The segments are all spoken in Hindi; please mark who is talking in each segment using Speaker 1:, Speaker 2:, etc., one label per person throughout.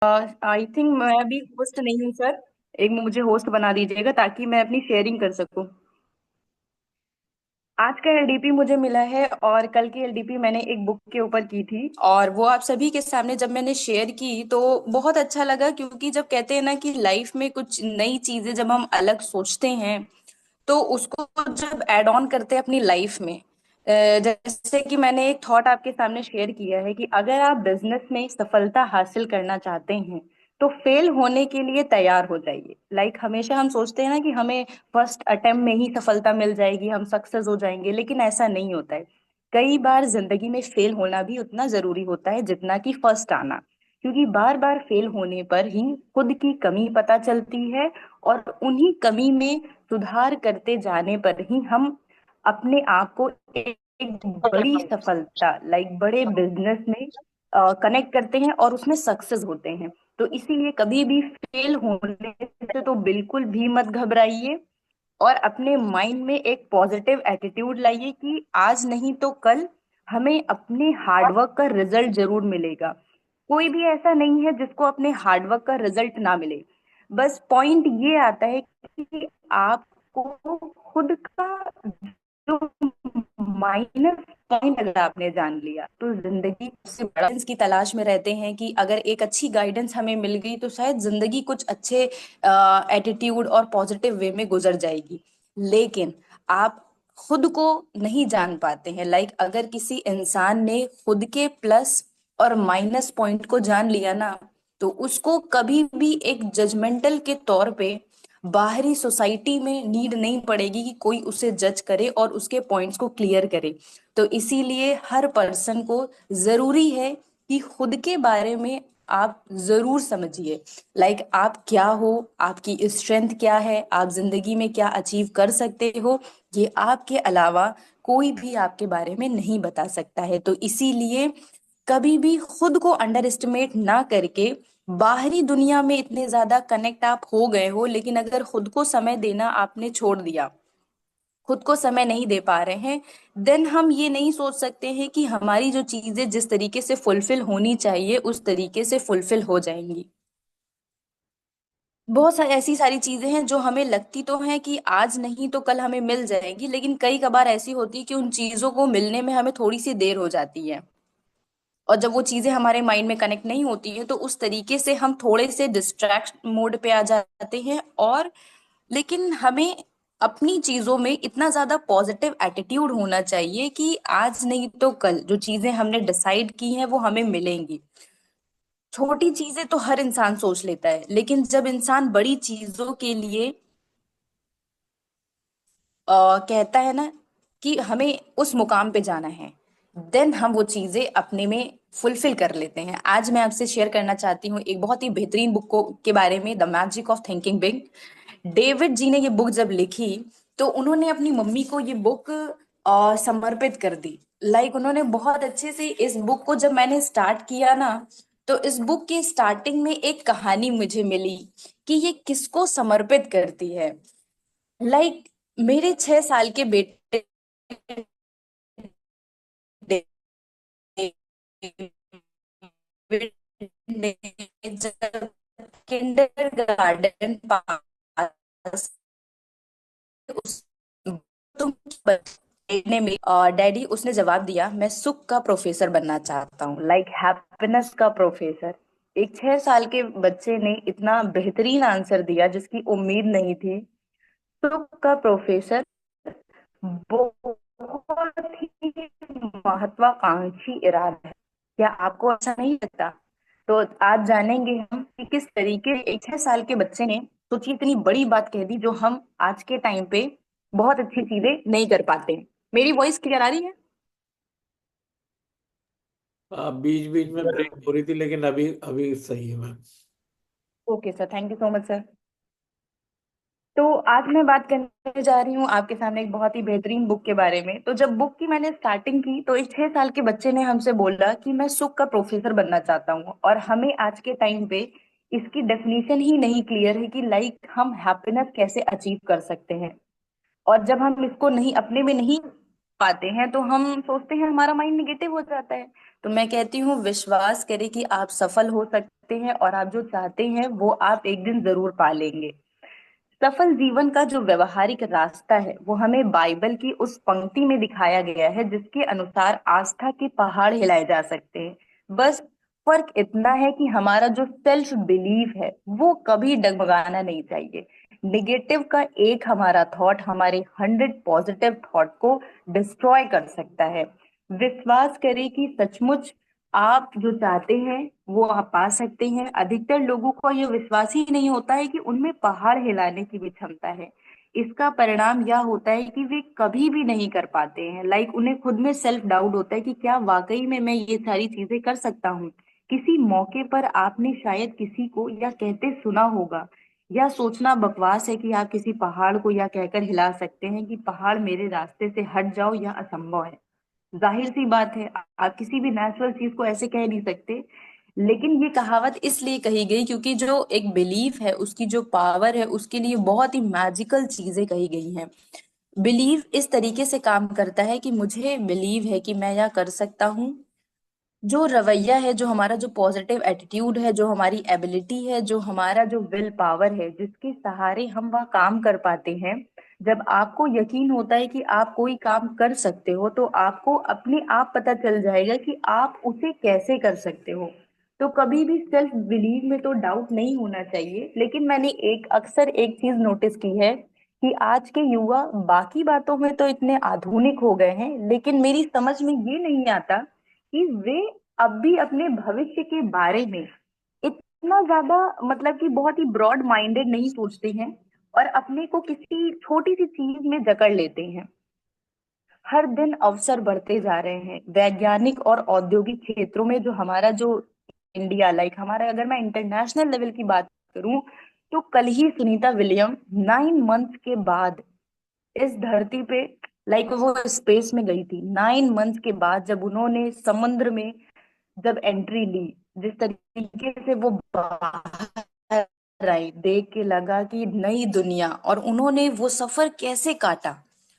Speaker 1: आई थिंक मैं अभी होस्ट नहीं हूँ सर। एक मुझे होस्ट बना दीजिएगा ताकि मैं अपनी शेयरिंग कर सकूं। आज का एलडीपी मुझे मिला है और कल की एलडीपी मैंने एक बुक के ऊपर की थी और वो आप सभी के सामने जब मैंने शेयर की तो बहुत अच्छा लगा, क्योंकि जब कहते हैं ना कि लाइफ में कुछ नई चीजें जब हम अलग सोचते हैं तो उसको जब ऐड ऑन करते हैं अपनी लाइफ में, जैसे कि मैंने एक थॉट आपके सामने शेयर किया है कि अगर आप बिजनेस में सफलता हासिल करना चाहते हैं तो फेल होने के लिए तैयार हो जाइए। हमेशा हम सोचते हैं ना कि हमें फर्स्ट अटेम्प्ट में ही सफलता मिल जाएगी, हम सक्सेस हो जाएंगे, लेकिन ऐसा नहीं होता है। कई बार जिंदगी में फेल होना भी उतना जरूरी होता है जितना कि फर्स्ट आना, क्योंकि बार बार फेल होने पर ही खुद की कमी पता चलती है और उन्हीं कमी में सुधार करते जाने पर ही हम अपने आप को एक बड़ी सफलता बड़े बिजनेस में कनेक्ट करते हैं और उसमें सक्सेस होते हैं। तो इसीलिए कभी भी फेल होने से तो बिल्कुल भी मत घबराइए और अपने माइंड में एक पॉजिटिव एटीट्यूड लाइए कि आज नहीं तो कल हमें अपने हार्डवर्क का रिजल्ट जरूर मिलेगा। कोई भी ऐसा नहीं है जिसको अपने हार्डवर्क का रिजल्ट ना मिले। बस पॉइंट ये आता है कि आपको खुद का जो माइनस पॉइंट अगर आपने जान लिया तो जिंदगी से गाइडेंस की तलाश में रहते हैं कि अगर एक अच्छी गाइडेंस हमें मिल गई तो शायद जिंदगी कुछ अच्छे एटीट्यूड और पॉजिटिव वे में गुजर जाएगी। लेकिन आप खुद को नहीं जान पाते हैं। अगर किसी इंसान ने खुद के प्लस और माइनस पॉइंट को जान लिया ना, तो उसको कभी भी एक जजमेंटल के तौर पे बाहरी सोसाइटी में नीड नहीं पड़ेगी कि कोई उसे जज करे और उसके पॉइंट्स को क्लियर करे। तो इसीलिए हर पर्सन को जरूरी है कि खुद के बारे में आप जरूर समझिए। आप क्या हो, आपकी स्ट्रेंथ क्या है, आप जिंदगी में क्या अचीव कर सकते हो, ये आपके अलावा कोई भी आपके बारे में नहीं बता सकता है। तो इसीलिए कभी भी खुद को अंडर एस्टिमेट ना करके, बाहरी दुनिया में इतने ज्यादा कनेक्ट आप हो गए हो लेकिन अगर खुद को समय देना आपने छोड़ दिया, खुद को समय नहीं दे पा रहे हैं, देन हम ये नहीं सोच सकते हैं कि हमारी जो चीजें जिस तरीके से फुलफिल होनी चाहिए उस तरीके से फुलफिल हो जाएंगी। बहुत सारी ऐसी सारी चीजें हैं जो हमें लगती तो हैं कि आज नहीं तो कल हमें मिल जाएगी, लेकिन कई कबार ऐसी होती है कि उन चीजों को मिलने में हमें थोड़ी सी देर हो जाती है। और जब वो चीजें हमारे माइंड में कनेक्ट नहीं होती है तो उस तरीके से हम थोड़े से डिस्ट्रैक्ट मोड पे आ जाते हैं। और लेकिन हमें अपनी चीजों में इतना ज्यादा पॉजिटिव एटीट्यूड होना चाहिए कि आज नहीं तो कल जो चीजें हमने डिसाइड की हैं वो हमें मिलेंगी। छोटी चीजें तो हर इंसान सोच लेता है, लेकिन जब इंसान बड़ी चीजों के लिए कहता है ना कि हमें उस मुकाम पे जाना है, देन हम वो चीजें अपने में फुलफिल कर लेते हैं। आज मैं आपसे शेयर करना चाहती हूँ एक बहुत ही बेहतरीन बुक को के बारे में, the magic of thinking big. David ji ने ये बुक जब लिखी तो उन्होंने अपनी मम्मी को ये बुक समर्पित कर दी। उन्होंने बहुत अच्छे से इस बुक को जब मैंने स्टार्ट किया ना, तो इस बुक के स्टार्टिंग में एक कहानी मुझे मिली कि ये किसको समर्पित करती है। लाइक मेरे 6 साल के बेटे ने जब किंडरगार्टन पास उस तुम ने में डैडी उसने जवाब दिया, मैं सुख का प्रोफेसर बनना चाहता हूँ, हैप्पीनेस का प्रोफेसर। एक 6 साल के बच्चे ने इतना बेहतरीन आंसर दिया जिसकी उम्मीद नहीं थी। सुख का प्रोफेसर बहुत ही महत्वाकांक्षी इरादा है। क्या आपको ऐसा नहीं लगता? तो आज जानेंगे हम कि किस तरीके एक 6 साल के बच्चे ने सोचिए इतनी बड़ी बात कह दी जो हम आज के टाइम पे बहुत अच्छी चीजें नहीं कर पाते। मेरी वॉइस क्लियर आ रही है?
Speaker 2: बीच बीच में ब्रेक हो रही थी, लेकिन अभी अभी सही है ma'am.
Speaker 1: Okay sir, thank you so much sir. तो आज मैं बात करने जा रही हूँ आपके सामने एक बहुत ही बेहतरीन बुक के बारे में। तो जब बुक की मैंने स्टार्टिंग की तो एक 6 साल के बच्चे ने हमसे बोला कि मैं सुख का प्रोफेसर बनना चाहता हूँ, और हमें आज के टाइम पे इसकी डेफिनेशन ही नहीं क्लियर है कि हम हैप्पीनेस कैसे अचीव कर सकते हैं। और जब हम इसको नहीं अपने में नहीं पाते हैं तो हम सोचते हैं हमारा माइंड निगेटिव हो जाता है। तो मैं कहती हूँ विश्वास करें कि आप सफल हो सकते हैं, और आप जो चाहते हैं वो आप एक दिन जरूर पालेंगे। सफल जीवन का जो व्यवहारिक रास्ता है वो हमें बाइबल की उस पंक्ति में दिखाया गया है, जिसके अनुसार आस्था के पहाड़ हिलाए जा सकते हैं। बस फर्क इतना है कि हमारा जो सेल्फ बिलीफ है वो कभी डगमगाना नहीं चाहिए। निगेटिव का एक हमारा थॉट हमारे 100 पॉजिटिव थॉट को डिस्ट्रॉय कर सकता है। विश्वास करें कि सचमुच आप जो चाहते हैं वो आप पा सकते हैं। अधिकतर लोगों को ये विश्वास ही नहीं होता है कि उनमें पहाड़ हिलाने की भी क्षमता है। इसका परिणाम यह होता है कि वे कभी भी नहीं कर पाते हैं। उन्हें खुद में सेल्फ डाउट होता है कि क्या वाकई में मैं ये सारी चीजें कर सकता हूँ। किसी मौके पर आपने शायद किसी को या कहते सुना होगा, या सोचना बकवास है कि आप किसी पहाड़ को या कहकर हिला सकते हैं कि पहाड़ मेरे रास्ते से हट जाओ, या असंभव है। जाहिर सी बात है, आप किसी भी नेचुरल चीज को ऐसे कह नहीं सकते। लेकिन ये कहावत इसलिए कही गई क्योंकि जो एक बिलीफ है उसकी जो पावर है उसके लिए बहुत ही मैजिकल चीजें कही गई हैं। बिलीव इस तरीके से काम करता है कि मुझे बिलीव है कि मैं यह कर सकता हूँ। जो रवैया है, जो हमारा जो पॉजिटिव एटीट्यूड है, जो हमारी एबिलिटी है, जो हमारा जो विल पावर है जिसके सहारे हम वह काम कर पाते हैं। जब आपको यकीन होता है कि आप कोई काम कर सकते हो तो आपको अपने आप पता चल जाएगा कि आप उसे कैसे कर सकते हो। तो कभी भी सेल्फ बिलीव में तो डाउट नहीं होना चाहिए। लेकिन मैंने एक अक्सर एक चीज नोटिस की है कि आज के युवा बाकी बातों में तो इतने आधुनिक हो गए हैं, लेकिन मेरी समझ में ये नहीं आता कि वे अब भी अपने भविष्य के बारे में इतना ज्यादा, मतलब कि बहुत ही ब्रॉड माइंडेड नहीं सोचते हैं, और अपने को किसी छोटी सी चीज में जकड़ लेते हैं। हर दिन अवसर बढ़ते जा रहे हैं वैज्ञानिक और औद्योगिक क्षेत्रों में। जो हमारा जो इंडिया, हमारा, अगर मैं इंटरनेशनल लेवल की बात करूं, तो कल ही सुनीता विलियम 9 मंथ के बाद इस धरती पे, वो स्पेस में गई थी 9 मंथ के बाद। जब उन्होंने समुद्र में जब एंट्री ली, जिस तरीके से वो बाहर आई, देख के लगा कि नई दुनिया, और उन्होंने वो सफर कैसे काटा।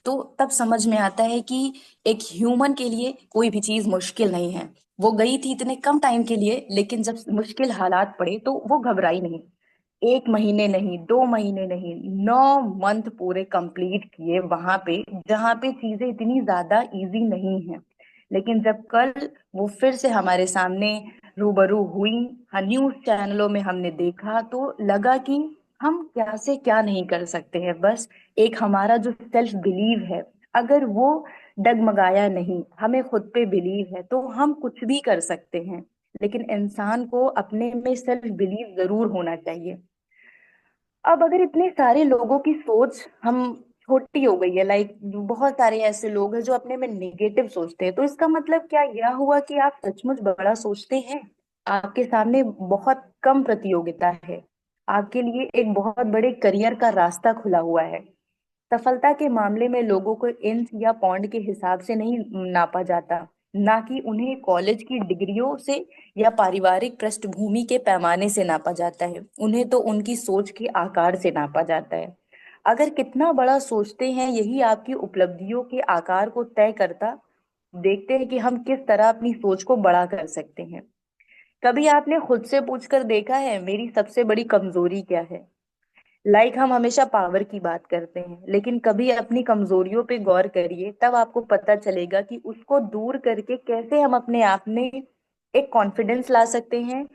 Speaker 1: तो तब समझ में आता है कि एक ह्यूमन के लिए कोई भी चीज मुश्किल नहीं है। वो गई थी इतने कम टाइम के लिए, लेकिन जब मुश्किल हालात पड़े तो वो घबराई नहीं। 1 महीने नहीं, 2 महीने नहीं, 9 मंथ पूरे कंप्लीट किए वहां पे, जहाँ पे चीजें इतनी ज्यादा इजी नहीं है। लेकिन जब कल वो फिर से हमारे सामने रूबरू हुई, हाँ, न्यूज चैनलों में हमने देखा, तो लगा कि हम क्या से क्या नहीं कर सकते हैं। बस एक हमारा जो सेल्फ बिलीव है, अगर वो डगमगाया नहीं, हमें खुद पे बिलीव है, तो हम कुछ भी कर सकते हैं। लेकिन इंसान को अपने में सेल्फ बिलीव जरूर होना चाहिए। अब अगर इतने सारे लोगों की सोच हम छोटी हो गई है, बहुत सारे ऐसे लोग हैं जो अपने में नेगेटिव सोचते हैं, तो इसका मतलब क्या यह हुआ कि आप सचमुच बड़ा सोचते हैं? आपके सामने बहुत कम प्रतियोगिता है। आपके लिए एक बहुत बड़े करियर का रास्ता खुला हुआ है। सफलता के मामले में लोगों को इंच या पौंड के हिसाब से नहीं नापा जाता, ना कि उन्हें कॉलेज की डिग्रियों से या पारिवारिक पृष्ठभूमि के पैमाने से नापा जाता है। उन्हें तो उनकी सोच के आकार से नापा जाता है। अगर कितना बड़ा सोचते हैं यही आपकी उपलब्धियों के आकार को तय करता। देखते हैं कि हम किस तरह अपनी सोच को बड़ा कर सकते हैं। कभी आपने खुद से पूछकर देखा है मेरी सबसे बड़ी कमजोरी क्या है? हम हमेशा पावर की बात करते हैं, लेकिन कभी अपनी कमजोरियों पे गौर करिए, तब आपको पता चलेगा कि उसको दूर करके कैसे हम अपने आप में एक कॉन्फिडेंस ला सकते हैं,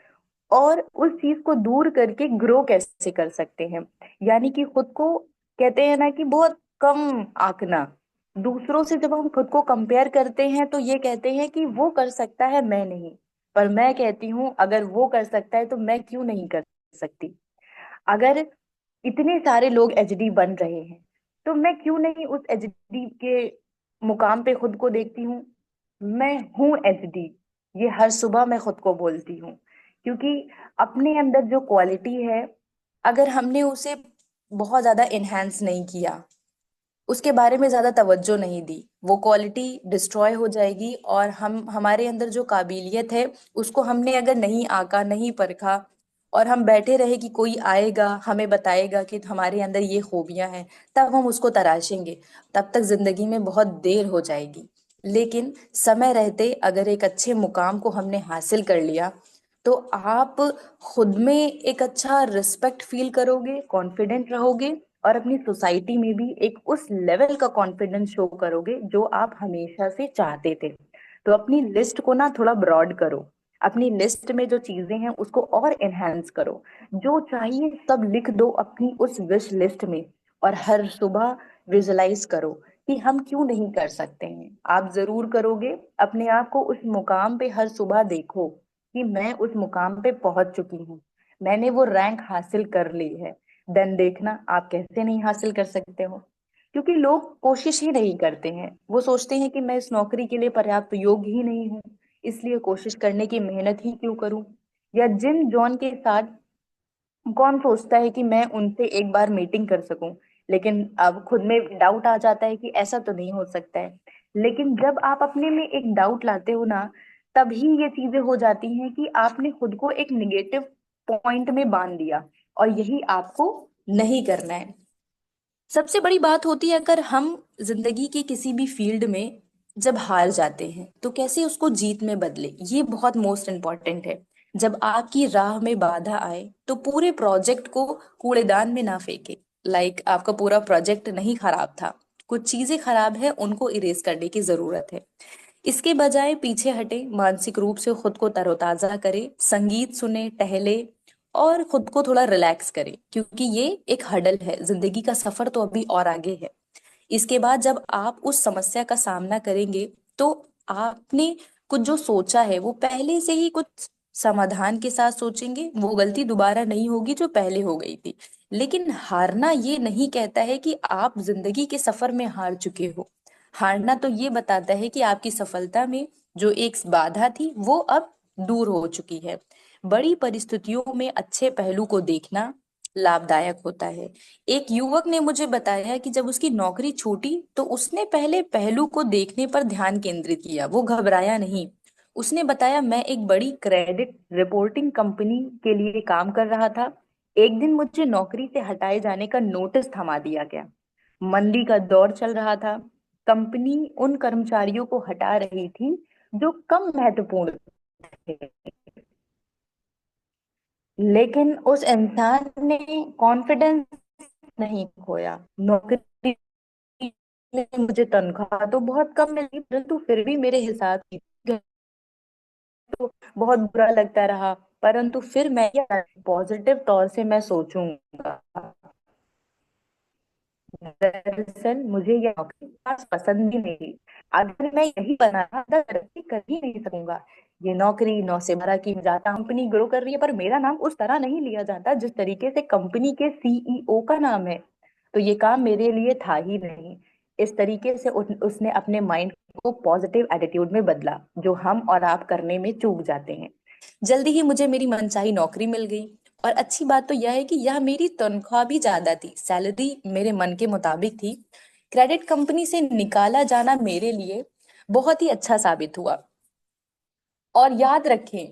Speaker 1: और उस चीज को दूर करके ग्रो कैसे कर सकते हैं। यानी कि खुद को, कहते हैं ना कि बहुत कम आंकना। दूसरों से जब हम खुद को कंपेयर करते हैं तो ये कहते हैं कि वो कर सकता है, मैं नहीं। पर मैं कहती हूँ अगर वो कर सकता है तो मैं क्यों नहीं कर सकती? अगर इतने सारे लोग एचडी बन रहे हैं तो मैं क्यों नहीं उस एचडी के मुकाम पे खुद को देखती हूँ? मैं हूँ एचडी, ये हर सुबह मैं खुद को बोलती हूँ। क्योंकि अपने अंदर जो क्वालिटी है, अगर हमने उसे बहुत ज्यादा इनहेंस नहीं किया, उसके बारे में ज्यादा तवज्जो नहीं दी, वो क्वालिटी डिस्ट्रॉय हो जाएगी। और हम हमारे अंदर जो काबिलियत है उसको हमने अगर नहीं आका, नहीं परखा, और हम बैठे रहे कि कोई आएगा हमें बताएगा कि हमारे अंदर ये खूबियां हैं, तब हम उसको तराशेंगे, तब तक जिंदगी में बहुत देर हो जाएगी। लेकिन समय रहते अगर एक अच्छे मुकाम को हमने हासिल कर लिया, तो आप खुद में एक अच्छा रिस्पेक्ट फील करोगे, कॉन्फिडेंट रहोगे, और अपनी सोसाइटी में भी एक उस लेवल का कॉन्फिडेंस शो करोगे जो आप हमेशा से चाहते थे। तो अपनी लिस्ट को ना थोड़ा ब्रॉड करो, अपनी लिस्ट में जो चीजें हैं उसको और एनहांस करो, जो चाहिए सब लिख दो अपनी उस विश लिस्ट में। और हर सुबह विजुलाइज करो कि हम क्यों नहीं कर सकते हैं, आप जरूर करोगे। अपने आप को उस मुकाम पे हर सुबह देखो कि मैं उस मुकाम पे पहुंच चुकी हूँ, मैंने वो रैंक हासिल कर ली है। देन देखना आप कैसे नहीं हासिल कर सकते हो। क्योंकि लोग कोशिश ही नहीं करते हैं, वो सोचते हैं कि मैं इस नौकरी के लिए पर्याप्त योग्य ही नहीं हूँ, इसलिए कोशिश करने की मेहनत ही क्यों करूं। या जिम जॉन के साथ कौन सोचता है कि मैं उनसे एक बार मीटिंग कर सकूं, लेकिन अब खुद में डाउट आ जाता है कि ऐसा तो नहीं हो सकता है। लेकिन जब आप अपने में एक डाउट लाते हो ना, तभी ये चीजें हो जाती हैं कि आपने खुद को एक निगेटिव पॉइंट में बांध दिया, और यही आपको नहीं करना है। सबसे बड़ी बात होती है, अगर हम जिंदगी के किसी भी फील्ड में जब हार जाते हैं तो कैसे उसको जीत में बदले, ये बहुत मोस्ट इम्पॉर्टेंट है। जब आपकी राह में बाधा आए तो पूरे प्रोजेक्ट को कूड़ेदान में ना फेंके। आपका पूरा प्रोजेक्ट नहीं खराब था, कुछ चीजें खराब है, उनको इरेज करने की जरूरत है। इसके बजाय पीछे हटे, मानसिक रूप से खुद को तरोताजा करे, संगीत सुने, टहले, और खुद को थोड़ा रिलैक्स करे, क्योंकि ये एक हडल है, जिंदगी का सफर तो अभी और आगे है। इसके बाद जब आप उस समस्या का सामना करेंगे, तो आपने कुछ जो सोचा है वो पहले से ही कुछ समाधान के साथ सोचेंगे, वो गलती दोबारा नहीं होगी जो पहले हो गई थी। लेकिन हारना ये नहीं कहता है कि आप जिंदगी के सफर में हार चुके हो। हारना तो ये बताता है कि आपकी सफलता में जो एक बाधा थी वो अब दूर हो चुकी है। बड़ी परिस्थितियों में अच्छे पहलू को देखना लाभदायक होता है। एक युवक ने मुझे बताया कि जब उसकी नौकरी छूटी तो उसने पहले पहलू को देखने पर ध्यान केंद्रित किया, वो घबराया नहीं। उसने बताया, मैं एक बड़ी क्रेडिट रिपोर्टिंग कंपनी के लिए काम कर रहा था। एक दिन मुझे नौकरी से हटाए जाने का नोटिस थमा दिया गया। मंदी का दौर चल रहा था, कंपनी उन कर्मचारियों को हटा रही थी जो कम महत्वपूर्ण थे। लेकिन उस इंसान ने कॉन्फिडेंस नहीं खोया। नौकरी में मुझे तनख्वाह तो बहुत कम मिली, परंतु फिर भी मेरे हिसाब की तो बहुत बुरा लगता रहा। परंतु फिर मैं पॉजिटिव तौर से मैं सोचूंगा, दरअसल मुझे यह नौकरी खास पसंद ही नहीं थी। अगर मैं यही बना था तो तरक्की कर ही नहीं सकूंगा। ये नौकरी 9 से 12 की जाता, कंपनी ग्रो कर रही है, पर मेरा नाम उस तरह नहीं लिया जाता जिस तरीके से कंपनी के सीईओ का नाम है। तो ये काम मेरे लिए था ही नहीं। इस तरीके से उसने अपने माइंड को पॉजिटिव एटीट्यूड में बदला, जो हम और आप करने में चूक जाते हैं। जल्दी ही मुझे मेरी मनचाही नौकरी मिल गई। और अच्छी बात तो यह है कि यह मेरी तनख्वाह भी ज्यादा थी, सैलरी मेरे मन के मुताबिक थी। क्रेडिट कंपनी से निकाला जाना मेरे लिए बहुत ही अच्छा साबित हुआ। और याद रखें,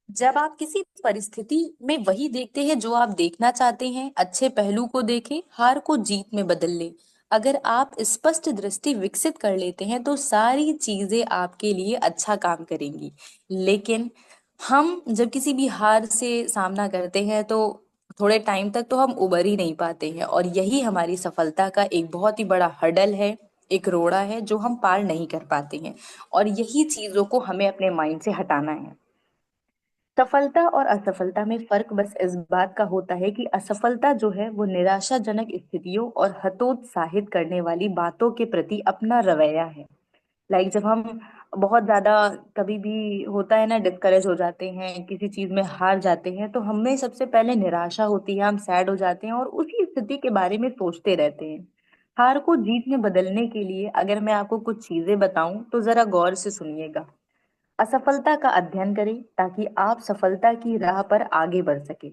Speaker 1: जब आप किसी परिस्थिति में वही देखते हैं जो आप देखना चाहते हैं, अच्छे पहलू को देखें, हार को जीत में बदल लें। अगर आप स्पष्ट दृष्टि विकसित कर लेते हैं तो सारी चीजें आपके लिए अच्छा काम करेंगी। लेकिन हम जब किसी भी हार से सामना करते हैं तो थोड़े टाइम तक तो हम उबर ही नहीं पाते हैं, और यही हमारी सफलता का एक बहुत ही बड़ा हर्डल है, एक रोड़ा है जो हम पार नहीं कर पाते हैं। और यही चीजों को हमें अपने माइंड से हटाना है। सफलता और असफलता में फर्क बस इस बात का होता है कि असफलता जो है वो निराशाजनक स्थितियों और हतोत्साहित करने वाली बातों के प्रति अपना रवैया है। जब हम बहुत ज्यादा कभी भी होता है ना, डिस्करेज हो जाते हैं, किसी चीज में हार जाते हैं, तो हमें सबसे पहले निराशा होती है, हम सैड हो जाते हैं और उसी स्थिति के बारे में सोचते रहते हैं। हार को जीत में बदलने के लिए अगर मैं आपको कुछ चीजें बताऊं तो जरा गौर से सुनिएगा। असफलता का अध्ययन करें ताकि आप सफलता की राह पर आगे बढ़ सके।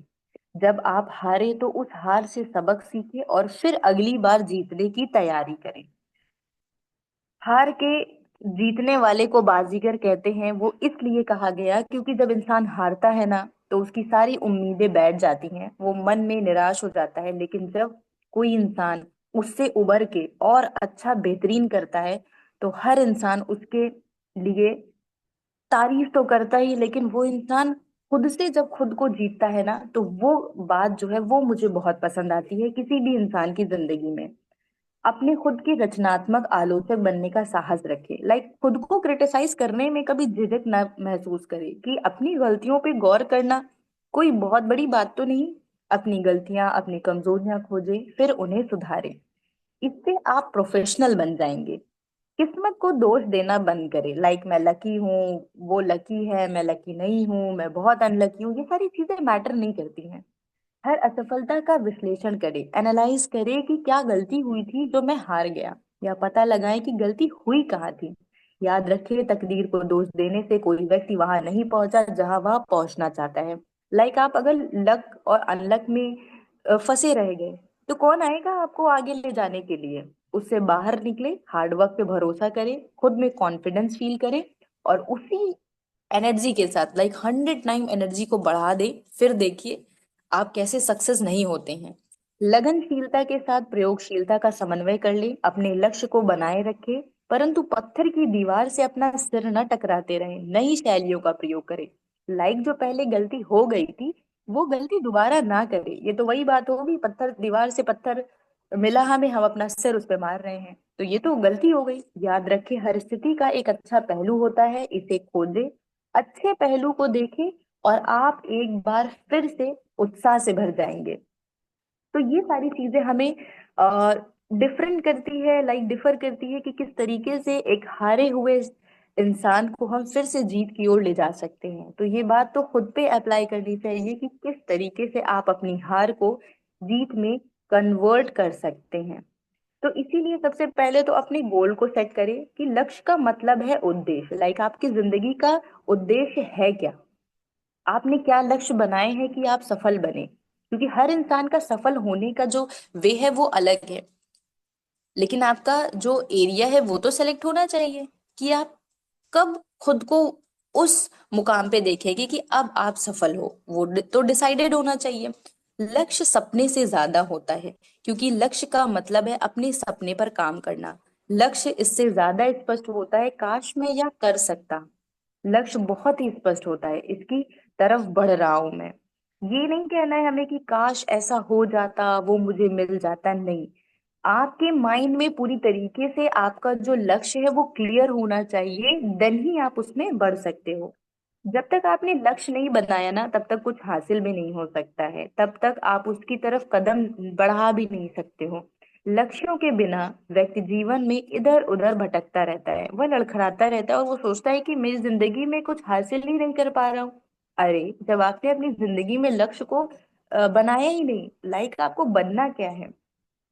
Speaker 1: जब आप हारे तो उस हार से सबक सीखें और फिर अगली बार जीतने की तैयारी करें। हार के जीतने वाले को बाजीगर कहते हैं, वो इसलिए कहा गया क्योंकि जब इंसान हारता है ना, तो उसकी सारी उम्मीदें बैठ जाती हैं, वो मन में निराश हो जाता है। लेकिन जब कोई इंसान उससे उबर के और अच्छा बेहतरीन करता है, तो हर इंसान उसके लिए तारीफ तो करता ही, लेकिन वो इंसान खुद से जब खुद को जीतता है ना, तो वो बात जो है वो मुझे बहुत पसंद आती है किसी भी इंसान की जिंदगी में। अपने खुद के रचनात्मक आलोचक बनने का साहस रखे, खुद को क्रिटिसाइज करने में कभी झिझक ना महसूस करे, कि अपनी गलतियों पे गौर करना कोई बहुत बड़ी बात तो नहीं। अपनी गलतियां, अपनी कमजोरियां खोजे, फिर उन्हें सुधारे। इससे आप प्रोफेशनल बन जाएंगे। किस्मत को दोष देना बंद करें, मैं लकी हूँ, वो लकी है, मैं लकी नहीं हूँ, मैं बहुत अनलकी हूँ, ये सारी चीजें मैटर नहीं करती हैं। हर असफलता का विश्लेषण करें, एनालाइज करें कि क्या गलती हुई थी जो मैं हार गया, या पता लगाएं कि गलती हुई कहाँ थी। याद रखिए, तकदीर को दोष देने से कोई व्यक्ति वहां नहीं पहुंचा जहां वह पहुंचना चाहता है। आप अगर लक और अनलक में फंसे रह गए, तो कौन आएगा आपको आगे ले जाने के लिए? उससे बाहर निकले, हार्ड वर्क पे भरोसा करें, खुद में कॉन्फिडेंस फील करें, और उसी एनर्जी के साथ 100 टाइम एनर्जी को बढ़ा दे। फिर देखिए आप कैसे सक्सेस नहीं होते हैं। लगनशीलता के साथ प्रयोगशीलता का समन्वय कर ले, अपने लक्ष्य को बनाए रखे, परंतु पत्थर की दीवार से अपना सिर न टकराते रहे, नई शैलियों का प्रयोग करें। जो पहले गलती हो गई थी, वो गलती दोबारा ना करे। ये तो वही बात होगी, पत्थर दीवार से पत्थर मिला हमें, हम अपना सिर उस पे मार रहे हैं, तो ये तो गलती हो गई। याद रखे, हर स्थिति का एक अच्छा पहलू होता है, इसे खोजे, अच्छे पहलू को देखें, और आप एक बार फिर से उत्साह से भर जाएंगे। तो ये सारी चीजें हमें डिफरेंट करती है, डिफर करती है कि किस तरीके से एक हारे हुए इंसान को हम फिर से जीत की ओर ले जा सकते हैं। तो ये बात तो खुद पे अप्लाई करनी चाहिए कि किस तरीके से आप अपनी हार को जीत में कन्वर्ट कर सकते हैं। तो इसीलिए सबसे पहले तो अपने गोल को सेट करें, कि लक्ष्य का मतलब है उद्देश्य। आपकी जिंदगी का उद्देश्य है क्या? आपने क्या लक्ष्य बनाए हैं कि आप सफल बने? क्योंकि हर इंसान का सफल होने का जो वे है वो अलग है, लेकिन आपका जो एरिया है वो तो सेलेक्ट होना चाहिए, कि आप कब खुद को उस मुकाम पे देखेंगे कि अब आप सफल हो, वो तो डिसाइडेड होना चाहिए। लक्ष्य सपने से ज्यादा होता है, क्योंकि लक्ष्य का मतलब है अपने सपने पर काम करना। लक्ष्य इससे ज्यादा स्पष्ट होता है, काश मैं यह कर सकता। लक्ष्य बहुत ही स्पष्ट होता है, इसकी तरफ बढ़ रहा हूं मैं। ये नहीं कहना है हमें कि काश ऐसा हो जाता, वो मुझे मिल जाता, नहीं। आपके माइंड में पूरी तरीके से आपका जो लक्ष्य है वो क्लियर होना चाहिए, देन ही आप उसमें बढ़ सकते हो। जब तक आपने लक्ष्य नहीं बनाया ना, तब तक कुछ हासिल भी नहीं हो सकता है, तब तक आप उसकी तरफ कदम बढ़ा भी नहीं सकते हो। लक्ष्यों के बिना व्यक्ति जीवन में इधर उधर भटकता रहता है, वह लड़खड़ाता रहता है, और वो सोचता है कि मेरी जिंदगी में कुछ हासिल ही नहीं कर पा रहा हूँ। अरे, जब आपने अपनी जिंदगी में लक्ष्य को बनाया ही नहीं, आपको बनना क्या है?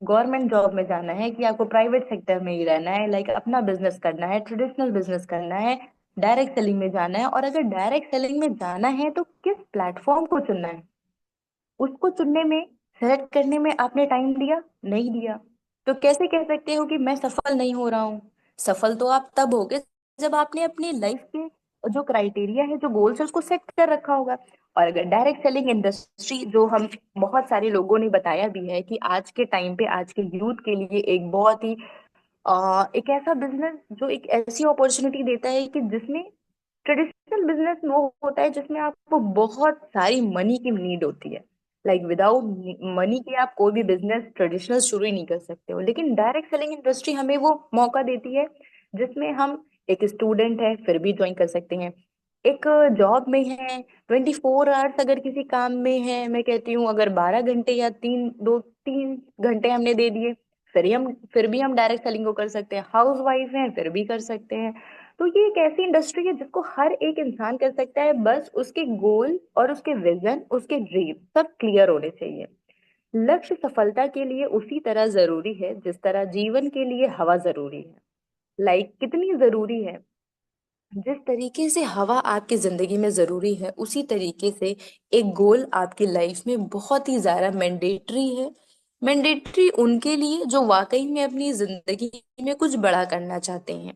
Speaker 1: गवर्नमेंट जॉब में जाना है, कि आपको प्राइवेट सेक्टर में ही रहना है, अपना बिजनेस करना है, ट्रेडिशनल बिजनेस करना है, डायरेक्ट सेलिंग में जाना है? और अगर डायरेक्ट सेलिंग में जाना है, तो किस प्लेटफॉर्म को चुनना है? उसको चुनने में, सेलेक्ट करने में आपने टाइम दिया? नहीं दिया। तो कैसे कह सकते हो कि मैं सफल नहीं हो रहा हूँ? सफल तो आप तब होगे जब आपने अपनी लाइफ के जो क्राइटेरिया है, जो गोल्स है, उसको सेट कर रखा होगा। और अगर डायरेक्ट सेलिंग इंडस्ट्री, जो हम बहुत सारे लोगों ने बताया भी है कि आज के टाइम पे, आज के यूथ के लिए एक बहुत ही एक ऐसा बिजनेस जो एक ऐसी अपॉर्चुनिटी देता है कि जिसमें ट्रेडिशनल बिजनेस में वो होता है जिसमें आपको बहुत सारी मनी की नीड होती है। विदाउट मनी के आप कोई भी बिजनेस ट्रेडिशनल शुरू ही नहीं कर सकते हो। लेकिन डायरेक्ट सेलिंग इंडस्ट्री हमें वो मौका देती है, जिसमें हम, एक स्टूडेंट है फिर भी ज्वाइन कर सकते हैं, एक जॉब में है, 24 आवर्स अगर किसी काम में है, मैं कहती हूँ अगर 12 घंटे या 3 घंटे हमने दे दिए, फिर भी हम डायरेक्ट सेलिंग को कर सकते हैं। हाउस वाइफ हैं फिर भी कर सकते हैं। तो ये एक ऐसी इंडस्ट्री है जिसको हर एक इंसान कर सकता है, बस उसके गोल और उसके विजन, उसके ड्रीम सब क्लियर होने चाहिए। लक्ष्य सफलता के लिए उसी तरह जरूरी है जिस तरह जीवन के लिए हवा जरूरी है। कितनी जरूरी है? जिस तरीके से हवा आपकी जिंदगी में जरूरी है, उसी तरीके से एक गोल आपकी लाइफ में बहुत ही ज्यादा मैंडेटरी है। मैंडेटरी उनके लिए जो वाकई में अपनी जिंदगी में कुछ बड़ा करना चाहते हैं।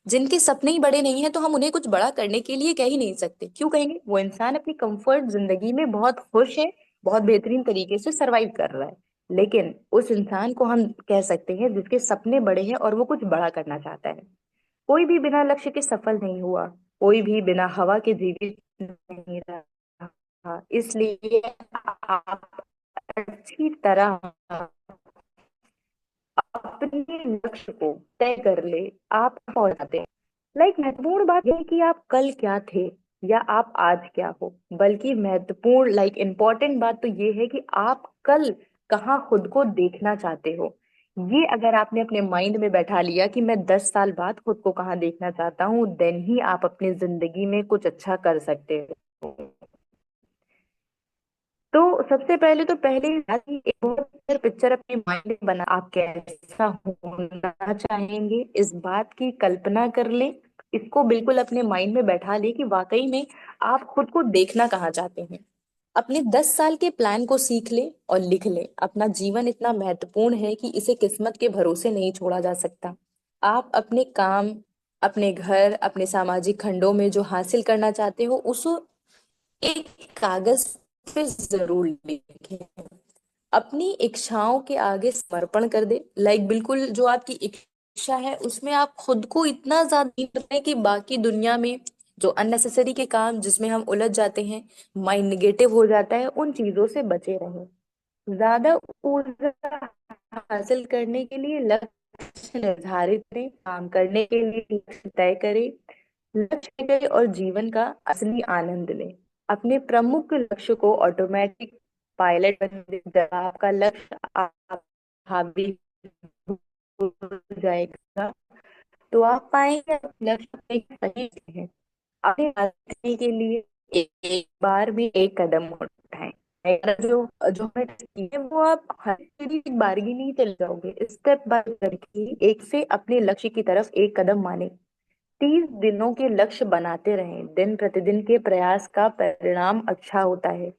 Speaker 1: जिनके सपने ही बड़े नहीं है तो हम उन्हें कुछ बड़ा करने के लिए कह ही नहीं सकते। क्यों कहेंगे? वो इंसान अपनी कंफर्ट जिंदगी में बहुत खुश है, बहुत बेहतरीन तरीके से सरवाइव कर रहा है। लेकिन उस इंसान को हम कह सकते हैं जिसके सपने बड़े हैं और वो कुछ बड़ा करना चाहता है। कोई भी बिना लक्ष्य के सफल नहीं हुआ, कोई भी बिना हवा के जीवित नहीं रहा। इसलिए आप अच्छी तरह अपने लक्ष्य को तय कर ले, आप पहुंच जाते हैं। महत्वपूर्ण बात यह है कि आप कल क्या थे या आप आज क्या हो, बल्कि महत्वपूर्ण इम्पोर्टेंट बात तो ये है कि आप कल कहाँ खुद को देखना चाहते हो। ये अगर आपने अपने माइंड में बैठा लिया कि मैं 10 साल बाद खुद को कहाँ देखना चाहता हूँ, देन ही आप अपनी जिंदगी में कुछ अच्छा कर सकते हो। तो सबसे पहले तो पहले एक बहुत क्लियर पिक्चर अपने माइंड में बना, आप कैसा होना चाहेंगे इस बात की कल्पना कर ले। इसको बिल्कुल अपने माइंड में बैठा ले कि वाकई में आप खुद को देखना कहाँ चाहते हैं। अपने 10 साल के प्लान को सीख ले और लिख ले। अपना जीवन इतना महत्वपूर्ण है कि इसे किस्मत के भरोसे नहीं छोड़ा जा सकता। आप अपने काम, अपने घर, अपने सामाजिक खंडों में जो हासिल करना चाहते हो उसको एक कागज पे जरूर लिखें। अपनी इच्छाओं के आगे समर्पण कर दे। बिल्कुल जो आपकी इच्छा है उसमें आप खुद को इतना ज्यादा करें कि बाकी दुनिया में जो अननेसेसरी के काम जिसमें हम उलझ जाते हैं, माइंड निगेटिव हो जाता है, उन चीजों से बचे रहें। ज्यादा ऊर्जा हासिल करने के लिए लक्ष्य निर्धारित करें, काम करने के लिए लक्ष्य तय करें, लक्ष्य करें और जीवन का असली आनंद लें। अपने प्रमुख लक्ष्य को ऑटोमेटिक पायलट बन दे। जब आपका लक्ष्य आप हावी हो जाएगा तो आप पाएंगे लक्ष्य एक सही है। अपने हासिल करने के लिए एक बार भी एक कदम उठाएं। जो जो हमें चाहिए वो आप हर चीज एक बारगी नहीं चले जाओगे, स्टेप बाय करके एक से अपने लक्ष्य की तरफ एक कदम माने। 30 दिनों के लक्ष्य बनाते रहें। दिन प्रतिदिन के प्रयास का परिणाम अच्छा होता है।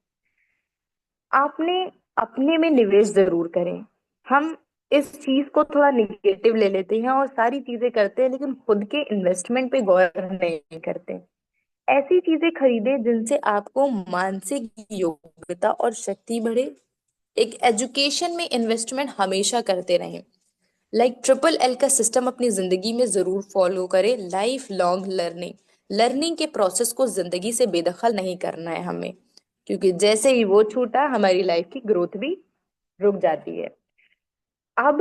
Speaker 1: आपने अपने में निवेश जरूर करें। हम इस चीज को थोड़ा निगेटिव ले लेते हैं और सारी चीजें करते हैं लेकिन खुद के इन्वेस्टमेंट पे गौर नहीं करते। ऐसी चीजें खरीदें जिनसे आपको मानसिक योग्यता और शक्ति बढ़े। एक एजुकेशन में इन्वेस्टमेंट हमेशा करते रहें। ट्रिपल एल का सिस्टम अपनी जिंदगी में जरूर फॉलो करें। Life long learning. लर्निंग के प्रोसेस को जिंदगी से बेदखल नहीं करना है हमें, क्योंकि जैसे ही वो छूटा हमारी लाइफ की ग्रोथ भी रुक जाती है। अब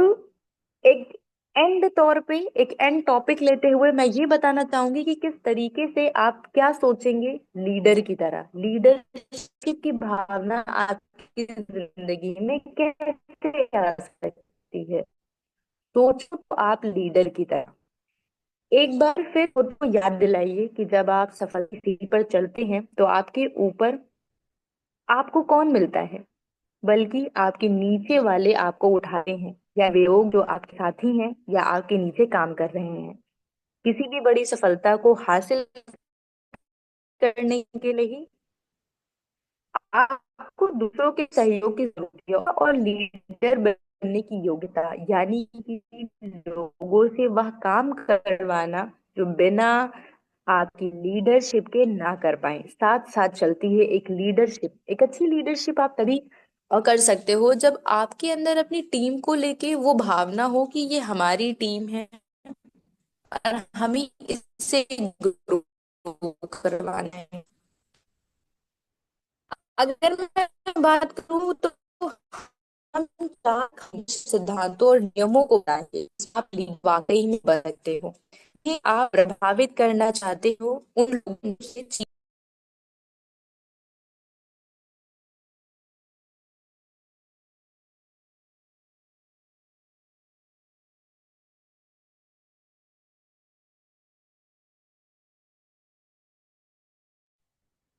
Speaker 1: एक एक एंड टॉपिक लेते हुए मैं ये बताना चाहूंगी कि किस तरीके से आप क्या सोचेंगे लीडर की तरह। लीडरशिप की भावना आपकी जिंदगी में कैसे आ सकती है? सोचो तो आप लीडर की तरह। एक बार फिर खुद को याद दिलाइए कि जब आप सफल की सीढ़ी पर चलते हैं तो आपके ऊपर आपको कौन मिलता है, बल्कि आपके नीचे वाले आपको उठाते हैं, या वे लोग जो आपके साथी हैं या आपके नीचे काम कर रहे हैं। किसी भी बड़ी सफलता को हासिल करने के लिए आपको दूसरों के सहयोग की जरूरत है और लीडर बनने की योग्यता, यानी कि लोगों से वह काम करवाना जो बिना आपकी लीडरशिप के ना कर पाए। साथ साथ चलती है एक लीडरशिप। एक अच्छी लीडरशिप आप तभी कर सकते हो जब आपके अंदर अपनी टीम को लेके वो भावना हो कि ये हमारी टीम है और हमें इससे ग्रो करवाना है। अगर मैं बात करूं तो हम चार सिद्धांतों और नियमों को बताएंगे आप वाकई में बदलते हो। कि आप प्रभावित करना चाहते हो उन लोगों से चीज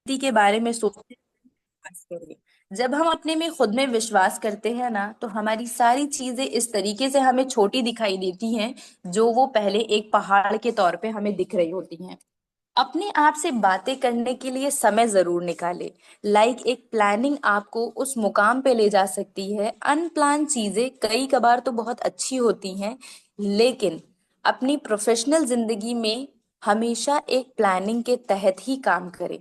Speaker 1: के बारे में सोचते विश्वास करिए। जब हम अपने में खुद में विश्वास करते हैं ना तो हमारी सारी चीजें इस तरीके से हमें छोटी दिखाई देती हैं जो वो पहले एक पहाड़ के तौर पे हमें दिख रही होती हैं। अपने आप से बातें करने के लिए समय जरूर निकाले। एक प्लानिंग आपको उस मुकाम पे ले जा सकती है। अनप्लान चीजें कई कबार तो बहुत अच्छी होती हैं, लेकिन अपनी प्रोफेशनल जिंदगी में हमेशा एक प्लानिंग के तहत ही काम करें।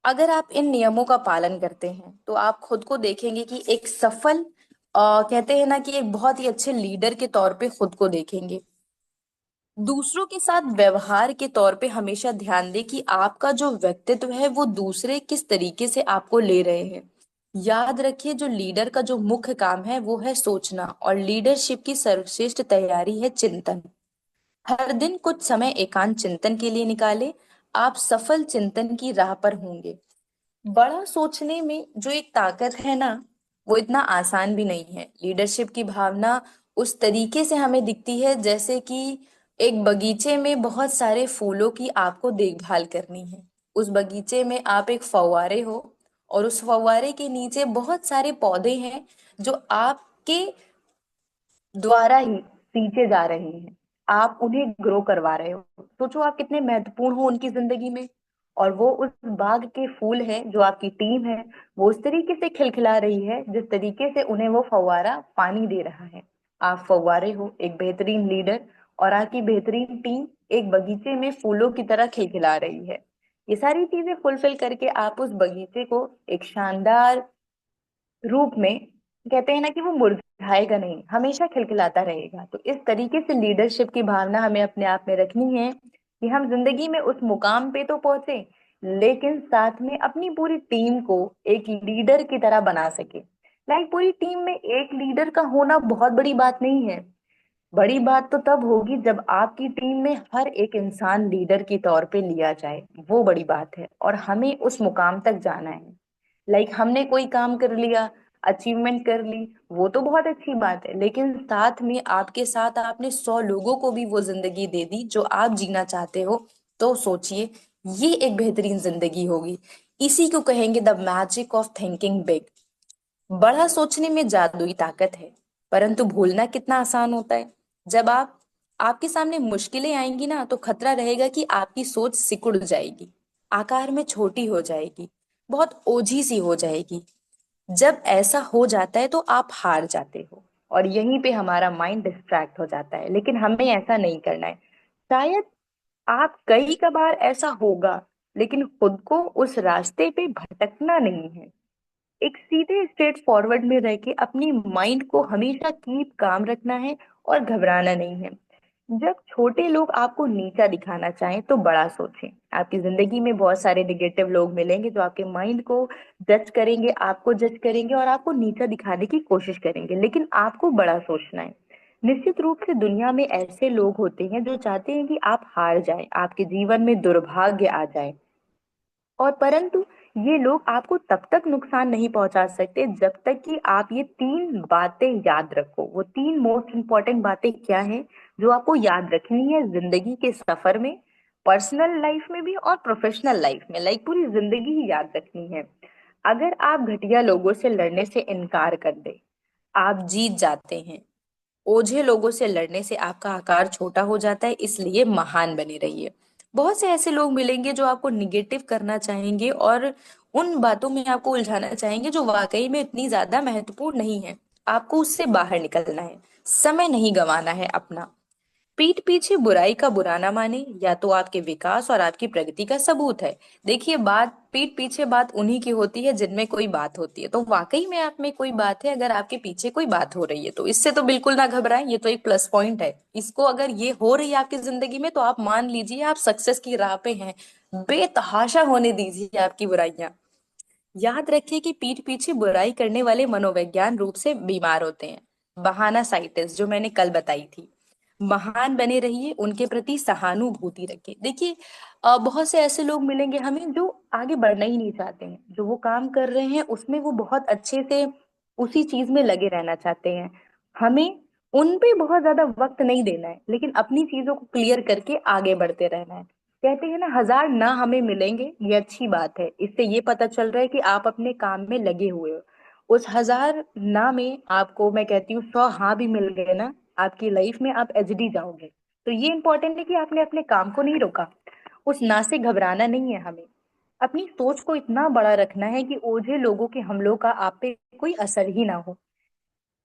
Speaker 1: अगर आप इन नियमों का पालन करते हैं तो आप खुद को देखेंगे कि एक सफल कहते हैं ना कि एक बहुत ही अच्छे लीडर के तौर पे खुद को देखेंगे। दूसरों के साथ व्यवहार के तौर पे हमेशा ध्यान दें कि आपका जो व्यक्तित्व है वो दूसरे किस तरीके से आपको ले रहे हैं। याद रखिए, जो लीडर का जो मुख्य काम है वो है सोचना, और लीडरशिप की सर्वश्रेष्ठ तैयारी है चिंतन। हर दिन कुछ समय एकांत चिंतन के लिए निकालें। आप सफल चिंतन की राह पर होंगे। बड़ा सोचने में जो एक ताकत है ना, वो इतना आसान भी नहीं है। लीडरशिप की भावना उस तरीके से हमें दिखती है जैसे कि एक बगीचे में बहुत सारे फूलों की आपको देखभाल करनी है। उस बगीचे में आप एक फव्वारे हो, और उस फव्वारे के नीचे बहुत सारे पौधे हैं जो आपके द्वारा ही सींचे जा रहे हैं। आप उन्हें ग्रो करवा रहे हो। सोचो आप कितने महत्वपूर्ण हो उनकी जिंदगी में। और वो उस बाग के फूल हैं जो आपकी टीम है, वो उस तरीके से खिलखिला रही है जिस तरीके से उन्हें वो फव्वारा पानी दे रहा है। आप फव्वारे हो, एक बेहतरीन लीडर, और आपकी बेहतरीन टीम एक बगीचे में फूलों की तरह खिलखिला रही है। ये सारी चीजें फुलफिल करके आप उस बगीचे को एक शानदार रूप में, कहते हैं ना कि वो मुरझाएगा नहीं, हमेशा खिलखिलाता रहेगा। तो इस तरीके से लीडरशिप की भावना हमें अपने आप में रखनी है कि हम जिंदगी में उस मुकाम पे तो पहुंचे, लेकिन साथ में अपनी पूरी टीम को एक लीडर की तरह बना सके। लाइक पूरी टीम में एक लीडर का होना बहुत बड़ी बात नहीं है। बड़ी बात तो तब होगी जब आपकी टीम में हर एक इंसान लीडर के तौर पे लिया जाए, वो बड़ी बात है। और हमें उस मुकाम तक जाना है। लाइक हमने कोई काम कर लिया, अचीवमेंट कर ली, वो तो बहुत अच्छी बात है, लेकिन साथ में आपके साथ आपने 100 लोगों को भी वो जिंदगी दे दी जो आप जीना चाहते हो। तो सोचिए, ये एक बेहतरीन जिंदगी होगी। इसी को कहेंगे the magic of thinking big. बड़ा सोचने में जादुई ताकत है, परंतु भूलना कितना आसान होता है। जब आपके सामने मुश्किलें आएंगी ना, तो खतरा रहेगा कि आपकी सोच सिकुड़ जाएगी, आकार में छोटी हो जाएगी, बहुत ओझी सी हो जाएगी। जब ऐसा हो जाता है तो आप हार जाते हो, और यहीं पे हमारा माइंड डिस्ट्रैक्ट हो जाता है। लेकिन हमें ऐसा नहीं करना है। शायद आप कई कबार ऐसा होगा, लेकिन खुद को उस रास्ते पे भटकना नहीं है। एक सीधे स्ट्रेट फॉरवर्ड में रह के अपनी माइंड को हमेशा कीप काम रखना है, और घबराना नहीं है। जब छोटे लोग आपको नीचा दिखाना चाहें तो बड़ा सोचें। आपकी जिंदगी में बहुत सारे निगेटिव लोग मिलेंगे जो आपके माइंड को जज करेंगे, आपको जज करेंगे और आपको नीचा दिखाने की कोशिश करेंगे, लेकिन आपको बड़ा सोचना है। निश्चित रूप से दुनिया में ऐसे लोग होते हैं जो चाहते हैं कि आप हार जाएं, आपके जीवन में दुर्भाग्य आ जाए। और परंतु ये लोग आपको तब तक नुकसान नहीं पहुंचा सकते जब तक कि आप ये तीन बातें याद रखो। वो तीन मोस्ट इंपॉर्टेंट बातें क्या हैं जो आपको याद रखनी है जिंदगी के सफर में, पर्सनल लाइफ में भी और प्रोफेशनल लाइफ में। लाइक पूरी जिंदगी ही याद रखनी है। अगर आप घटिया लोगों से लड़ने से इनकार कर दे, आप जीत जाते हैं। ओझे लोगों से लड़ने से आपका आकार छोटा हो जाता है, इसलिए महान बने रहिए। बहुत से ऐसे लोग मिलेंगे जो आपको निगेटिव करना चाहेंगे और उन बातों में आपको उलझाना चाहेंगे जो वाकई में इतनी ज्यादा महत्वपूर्ण नहीं है। आपको उससे बाहर निकलना है, समय नहीं गंवाना है अपना। पीठ पीछे बुराई का बुरा ना माने, या तो आपके विकास और आपकी प्रगति का सबूत है। देखिए, बात पीठ पीछे बात उन्हीं की होती है जिनमें कोई बात होती है। तो वाकई में आप में कोई बात है, अगर आपके पीछे कोई बात हो रही है तो इससे तो बिल्कुल ना घबराएं, ये तो एक प्लस पॉइंट है। इसको अगर ये हो रही है आपकी जिंदगी में तो आप मान लीजिए आप सक्सेस की राह पे हैं। बेतहाशा होने दीजिए आपकी बुराइयां। याद रखिए कि पीठ पीछे बुराई करने वाले मनोवैज्ञान रूप से बीमार होते हैं। बहाना साइटिस जो मैंने कल बताई थी। महान बने रहिए, उनके प्रति सहानुभूति रखिए। देखिए, बहुत से ऐसे लोग मिलेंगे हमें जो आगे बढ़ना ही नहीं चाहते हैं। जो वो काम कर रहे हैं उसमें वो बहुत अच्छे से उसी चीज में लगे रहना चाहते हैं। हमें उन पे बहुत ज्यादा वक्त नहीं देना है, लेकिन अपनी चीजों को क्लियर करके आगे बढ़ते रहना है। कहते हैं ना, 1000 ना हमें मिलेंगे, ये अच्छी बात है। इससे ये पता चल रहा है कि आप अपने काम में लगे हुए हो। उस 1000 ना में आपको मैं कहती हूँ 100 हाँ भी मिल गए ना, आपकी लाइफ में आप एचडी जाओगे। तो ये इंपॉर्टेंट है कि आपने अपने काम को नहीं रोका। उस ना से घबराना नहीं है हमें। अपनी सोच को इतना बड़ा रखना है कि ओझे लोगों के हमलों का आप पे कोई असर ही ना हो।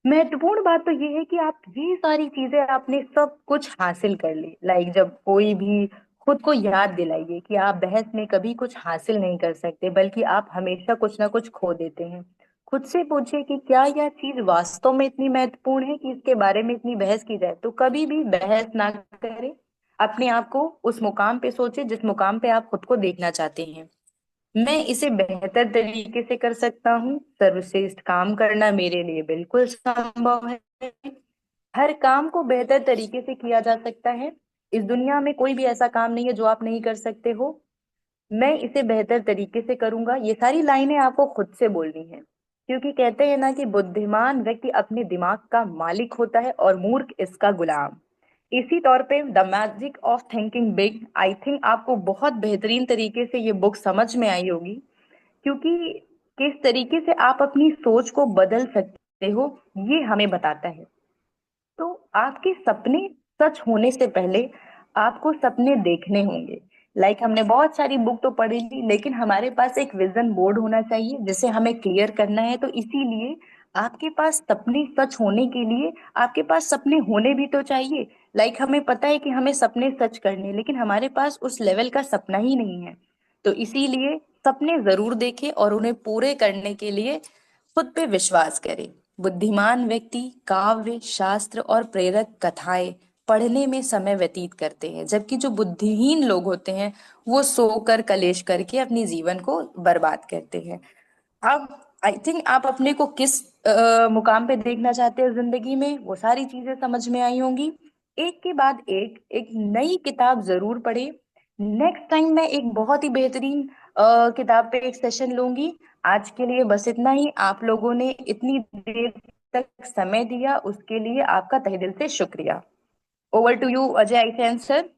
Speaker 1: महत्वपूर्ण बात तो ये है कि आप ये सारी चीजें आपने सब कुछ हासिल कर ली। जब कोई भी खुद को याद दिलाइए कि आप बहस में कभी कुछ हासिल नहीं कर सकते, बल्कि आप हमेशा कुछ ना कुछ खो देते हैं। खुद से पूछिए कि क्या यह चीज वास्तव में इतनी महत्वपूर्ण है कि इसके बारे में इतनी बहस की जाए। तो कभी भी बहस ना करें, अपने आप को उस मुकाम पे सोचे जिस मुकाम पे आप खुद को देखना चाहते हैं। मैं इसे बेहतर तरीके से कर सकता हूँ, सर्वश्रेष्ठ काम करना मेरे लिए बिल्कुल संभव है। हर काम को बेहतर तरीके से किया जा सकता है। इस दुनिया में कोई भी ऐसा काम नहीं है जो आप नहीं कर सकते हो। मैं इसे बेहतर तरीके से करूंगा, ये सारी लाइनें आपको खुद से बोलनी है। क्योंकि कहते हैं ना कि बुद्धिमान व्यक्ति अपने दिमाग का मालिक होता है और मूर्ख इसका गुलाम। इसी तौर पे the magic of thinking big, I think आपको बहुत बेहतरीन तरीके से ये बुक समझ में आई होगी। क्योंकि किस तरीके से आप अपनी सोच को बदल सकते हो, ये हमें बताता है। तो आपके सपने सच होने से पहले आपको सपने देखने होंगे। हमने बहुत सारी बुक तो पढ़ी ली, लेकिन हमारे पास एक विजन बोर्ड होना चाहिए जिसे हमें क्लियर करना है। तो इसीलिए आपके पास सपने सच होने के लिए आपके पास सपने होने भी तो चाहिए। हमें पता है कि हमें सपने सच करने हैं, लेकिन हमारे पास उस लेवल का सपना ही नहीं है। तो इसीलिए सपने जरूर देखें और उन्हें पूरे करने के लिए खुद पे विश्वास करें। बुद्धिमान व्यक्ति काव्य, शास्त्र और प्रेरक कथाएं पढ़ने में समय व्यतीत करते हैं, जबकि जो बुद्धिहीन लोग होते हैं वो सोकर कलेश करके अपनी जीवन को बर्बाद करते हैं। अब आई थिंक आप अपने को किस मुकाम पे देखना चाहते हो जिंदगी में, वो सारी चीजें समझ में आई होंगी। एक के बाद एक एक नई किताब जरूर पढ़े। नेक्स्ट टाइम मैं एक बहुत ही बेहतरीन किताब पे एक सेशन लूंगी। आज के लिए बस इतना ही। आप लोगों ने इतनी देर तक समय दिया, उसके लिए आपका तहे दिल से शुक्रिया। Over to you Ajay, aye sir.